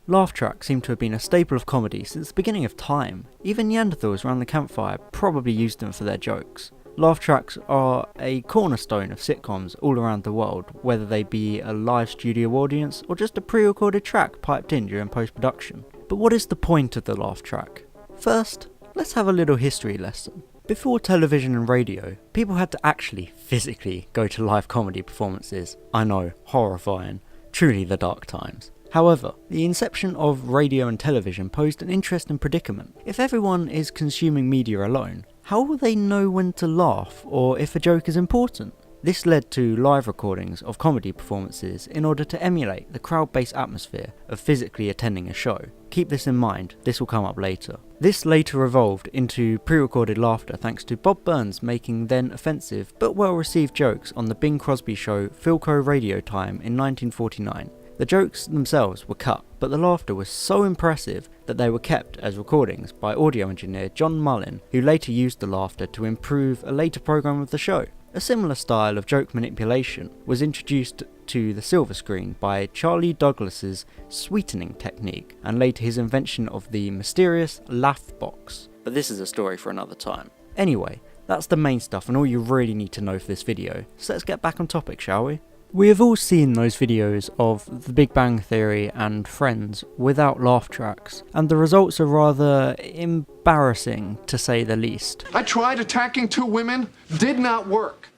Laugh tracks seem to have been a staple of comedy since the beginning of time. Even Neanderthals around the campfire probably used them for their jokes. Laugh tracks are a cornerstone of sitcoms all around the world, whether they be a live studio audience or just a pre-recorded track piped in during post-production. But what is the point of the laugh track? First, let's have a little history lesson. Before television and radio, people had to actually physically go to live comedy performances. I know, horrifying. Truly the dark times. However, the inception of radio and television posed an interesting predicament. If everyone is consuming media alone, how will they know when to laugh or if a joke is important? This led to live recordings of comedy performances in order to emulate the crowd-based atmosphere of physically attending a show. Keep this in mind, this will come up later. This later evolved into pre-recorded laughter thanks to Bob Burns making then offensive but well-received jokes on the Bing Crosby show Philco Radio Time in 1949. The jokes themselves were cut, but the laughter was so impressive that they were kept as recordings by audio engineer John Mullin, who later used the laughter to improve a later program of the show. A similar style of joke manipulation was introduced to the silver screen by Charlie Douglas's sweetening technique, and later his invention of the mysterious laugh box. But this is a story for another time. Anyway, that's the main stuff and all you really need to know for this video, so let's get back on topic, shall we? We have all seen those videos of The Big Bang Theory and Friends without laugh tracks, and the results are rather embarrassing to say the least. I tried attacking two women, did not work.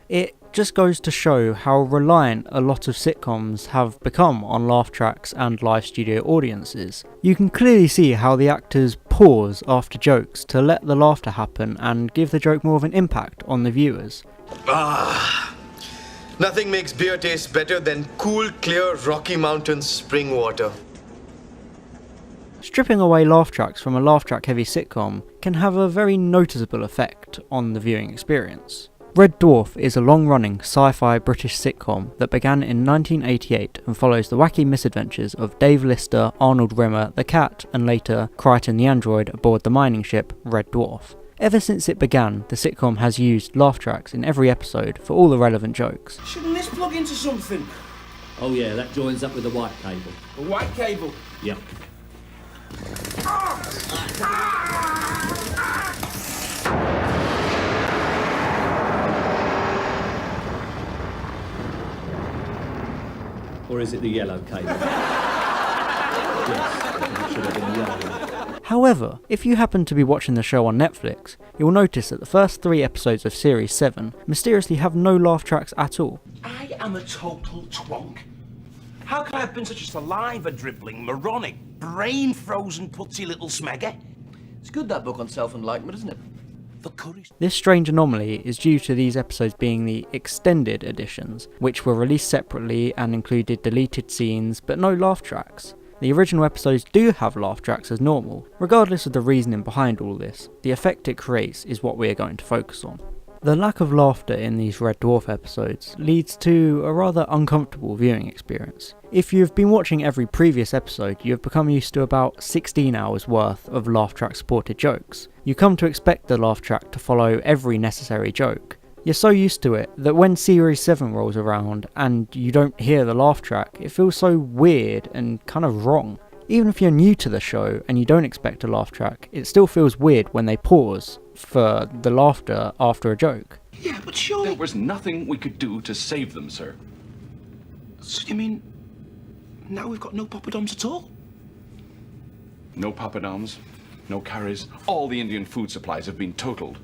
It just goes to show how reliant a lot of sitcoms have become on laugh tracks and live studio audiences. You can clearly see how the actors pause after jokes to let the laughter happen and give the joke more of an impact on the viewers. Nothing makes beer taste better than cool, clear Rocky Mountain spring water. Stripping away laugh tracks from a laugh track heavy sitcom can have a very noticeable effect on the viewing experience. Red Dwarf is a long-running sci-fi British sitcom that began in 1988 and follows the wacky misadventures of Dave Lister, Arnold Rimmer, the cat, and later Crichton the android aboard the mining ship Red Dwarf. Ever since it began, the sitcom has used laugh tracks in every episode for all the relevant jokes. Shouldn't this plug into something? Oh yeah, that joins up with the white cable. The white cable? Yep. Or is it the yellow cable? Yes, it should have been the yellow one. However, if you happen to be watching the show on Netflix, you'll notice that the first 3 episodes of Series 7 mysteriously have no laugh tracks at all. I am a total twonk. How could I have been such a saliva-dribbling, moronic, brain-frozen, putsy little smegger? It's good, that book on self-enlightenment, isn't it? The courage. This strange anomaly is due to these episodes being the extended editions, which were released separately and included deleted scenes but no laugh tracks. The original episodes do have laugh tracks as normal. Regardless of the reasoning behind all this, the effect it creates is what we are going to focus on. The lack of laughter in these Red Dwarf episodes leads to a rather uncomfortable viewing experience. If you've been watching every previous episode, you have become used to about 16 hours worth of laugh track supported jokes. You come to expect the laugh track to follow every necessary joke. You're so used to it that when Series 7 rolls around and you don't hear the laugh track, it feels so weird and kind of wrong. Even if you're new to the show and you don't expect a laugh track, it still feels weird when they pause for the laughter after a joke. Yeah, but surely... There was nothing we could do to save them, sir. So you mean, now we've got no poppadoms at all? No poppadoms, no curries. All the Indian food supplies have been totaled.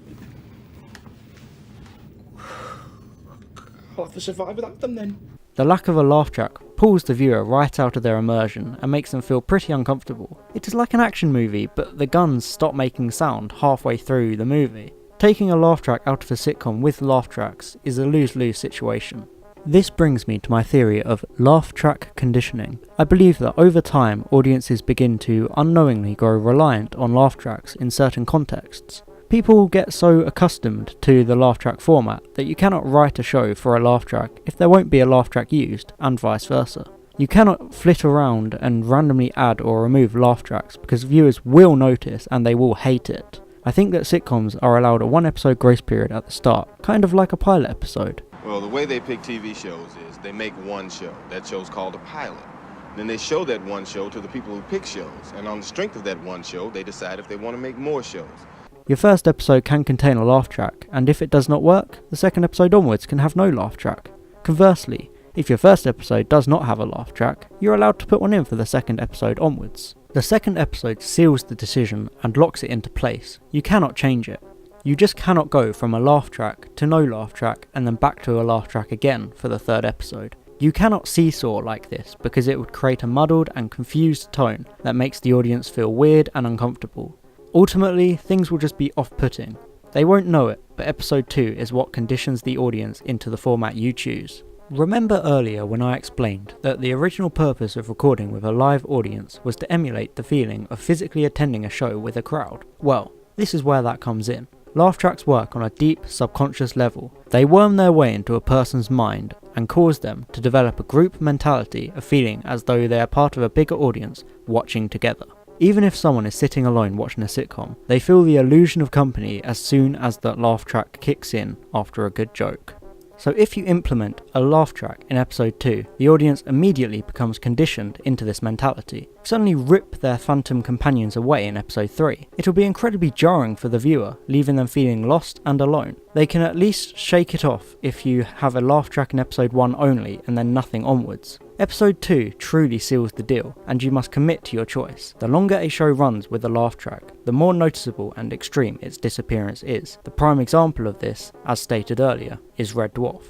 I'll have to survive without them then. The lack of a laugh track pulls the viewer right out of their immersion and makes them feel pretty uncomfortable. It is like an action movie, but the guns stop making sound halfway through the movie. Taking a laugh track out of a sitcom with laugh tracks is a lose-lose situation. This brings me to my theory of laugh track conditioning. I believe that over time, audiences begin to unknowingly grow reliant on laugh tracks in certain contexts. People get so accustomed to the laugh track format that you cannot write a show for a laugh track if there won't be a laugh track used, and vice versa. You cannot flit around and randomly add or remove laugh tracks because viewers will notice and they will hate it. I think that sitcoms are allowed a 1-episode grace period at the start, kind of like a pilot episode. Well, the way they pick TV shows is they make one show. That show's called a pilot. Then they show that one show to the people who pick shows. And on the strength of that one show, they decide if they want to make more shows. Your first episode can contain a laugh track, and if it does not work, the second episode onwards can have no laugh track. Conversely, if your first episode does not have a laugh track, you're allowed to put one in for the second episode onwards. The second episode seals the decision and locks it into place. You cannot change it. You just cannot go from a laugh track to no laugh track and then back to a laugh track again for the third episode. You cannot seesaw like this because it would create a muddled and confused tone that makes the audience feel weird and uncomfortable. Ultimately, things will just be off-putting. They won't know it, but episode 2 is what conditions the audience into the format you choose. Remember earlier when I explained that the original purpose of recording with a live audience was to emulate the feeling of physically attending a show with a crowd? Well, this is where that comes in. Laugh tracks work on a deep, subconscious level. They worm their way into a person's mind and cause them to develop a group mentality of feeling as though they are part of a bigger audience watching together. Even if someone is sitting alone watching a sitcom, they feel the illusion of company as soon as that laugh track kicks in after a good joke. So if you implement a laugh track in episode 2, the audience immediately becomes conditioned into this mentality. Suddenly rip their phantom companions away in episode 3. It'll be incredibly jarring for the viewer, leaving them feeling lost and alone. They can at least shake it off if you have a laugh track in episode 1 only and then nothing onwards. Episode 2 truly seals the deal, and you must commit to your choice. The longer a show runs with a laugh track, the more noticeable and extreme its disappearance is. The prime example of this, as stated earlier, is Red Dwarf.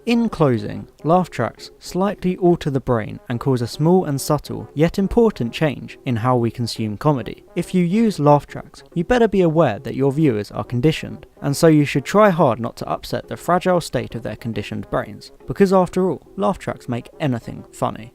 In closing, laugh tracks slightly alter the brain and cause a small and subtle, yet important change in how we consume comedy. If you use laugh tracks, you better be aware that your viewers are conditioned, and so you should try hard not to upset the fragile state of their conditioned brains, because after all, laugh tracks make anything funny.